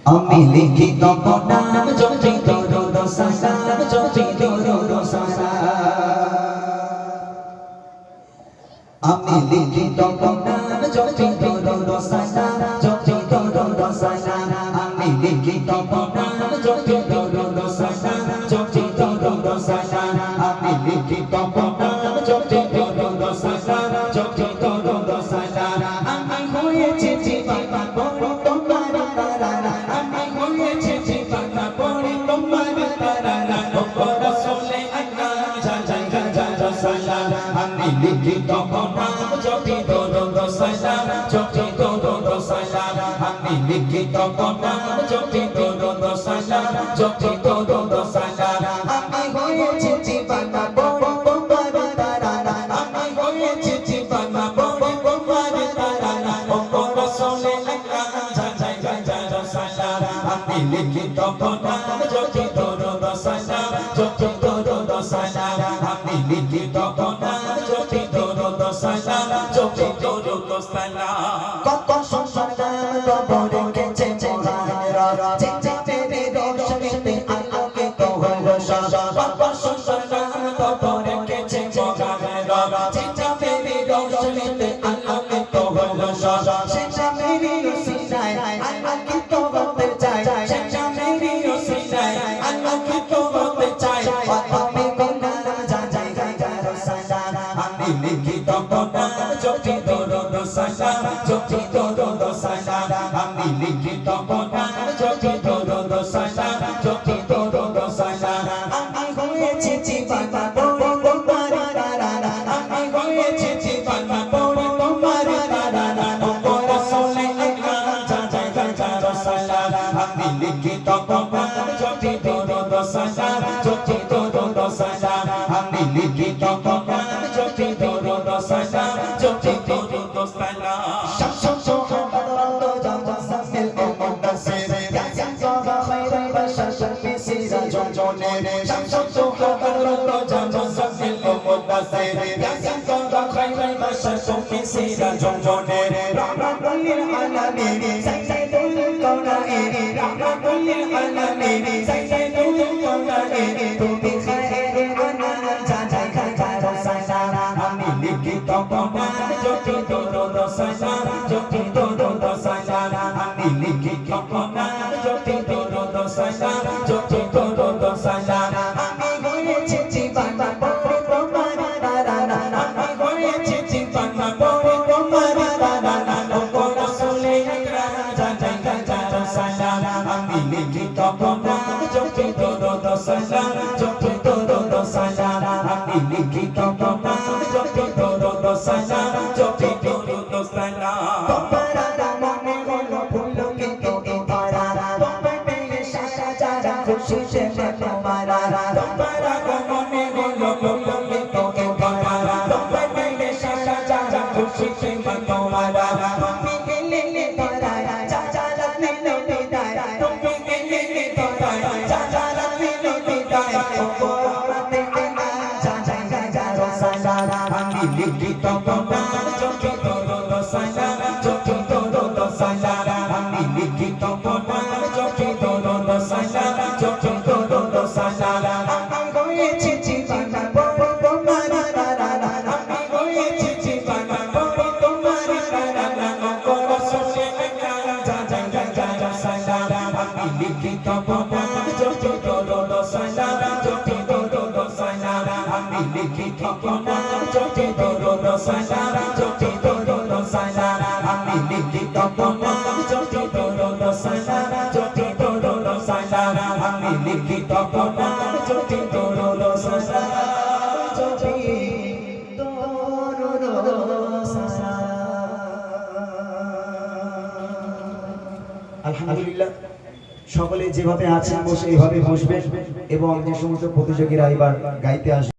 আমি লিখিত নাম জপি দরুদ সালাম জপি দরুদ সালাম আমি লিখিত নাম জপি দরুদ সালাম জপি দরুদ সালাম আমি লিখিত নাম জপি দরুদ সালাম জপি দরুদ সালাম আমি লিখিত নাম জপি দরুদ সালাম জপি দরুদ সালাম আমি হয়েছি জীবন বড় তোমার তারানা আমি হয়েছি জীবন বড় তোমার তারানা ও রাসূলে আল্লাহ জান সালাম আমি লিখিত নাম জপি দরুদ সালাম জপি দরুদ সালাম আমি লিখিত নাম জপি দরুদ সালাম জপি দরুদ সালাম আমি হয়েছি জীবন বড় তোমার তারানা আমি হয়েছি জীবন বড় তোমার তারানা ও রাসূলে আল্লাহ জান সালাম আমি লিখিত নাম জপি দরুদ সালাম জপি দরুদ সালাম আমি লিখিত নাম জপি দরুদ সালাম জপি দরুদ সালাম কত সুন্দর নাম কবরে গেছে মোহাম্মদ চিন্তা পেরে রোশনীতে আলোকিত হলো সব কত সুন্দর নাম কবরে গেছে মোহাম্মদ চিন্তা পেরে রোশনীতে আলোকিত হলো সব সেটা মেরি রসিলায় আলোকিত হতে চাই সেটা মেরি রসিলায় আলোকিত হতে চাই আমি গোলাম আমি লিখিত নাম জপি দরুদ সালাম জপি দরুদ সালাম আমি লিখিত নাম জপি দরুদ সালাম জপি দরুদ সালাম আমি হয়েছি জীবন বড় তোমার তারানা আমি হয়েছি জীবন বড় তোমার তারানা ও রাসূলে আল্লাহ জান সালাম আমি লিখিত নাম জপি দরুদ সালাম জপি দরুদ সালাম আমি লিখিত নাম জপি দরুদ সালাম জপি দরুদ সালাম শামস হাদরাত জামাসামিল মুদাসসির ইয়া সাবা খায়রুল বাশার শাফি সিরাজুল জুনির শামস হাদরাত জামাসামিল মুদাসসির ইয়া সাবা খায়রুল বাশার শাফি সিরাজুল জুনির রাহমাতুল লিল আলামিন সাইয়্যিদুল কাওনাইন রাহমাতুল লিল আলামিন সাইয়্যিদুল কাওনাইন তুমি খায়রুল আনাম আমি লিখিত নাম জপি দরুদ সালাম জপি দরুদ সালাম আমি লিখিত নাম জপি দরুদ সালাম জপি দরুদ সালাম আমি হয়েছি জীবন বড় তোমার তারানা আমি হয়েছি জীবন বড় তোমার তারানা ও রাসূলে আকরাম জান সালাম আমি লিখিত নাম জপি দরুদ সালাম জপি দরুদ সালাম আমি লিখিত নাম জপি দরুদ সালাম জপি দরুদ সালাম তোমার মনে হলো ফুল কিন্তু ধরা তোমার পেয়ে সারা যারা খুশি সে তোমার তোমার মনে হলো ফুল কিন্তু ধরা তোমার পেয়ে সারা যারা খুশি সে তোমার তুমি গেলে ধরা যারা নিলো বিদায় তুমি গেলে ধরা যারা নিলো বিদায় আমি লিখিত নাম জপি দরুদ সালাম জপি দরুদ সালাম আমি লিখিত নাম জপি দরুদ সালাম জপি দরুদ সালাম আমি হয়েছি জীবন বড় তোমার তারানা আমি হয়েছি জীবন বড় তোমার তারানা ও রাসূলে আল্লাহ জান সালাম আমি লিখিত নাম জপি দরুদ সালাম জপি দরুদ সালাম আমি লিখিত নাম জপি দরুদ সালাম জপি দরুদ সালাম আমি লিখিত নাম জপি দরুদ সালাম জপি দরুদ সালাম আমি লিখিত নাম জপি দরুদ সালাম জপি দরুদ সালাম। আলহামদুলিল্লাহ সকলে যেভাবে আছেন বসে এইভাবে বসবেন এবং যে সমস্ত প্রতিযোগীরা এবার গাইতে আসবে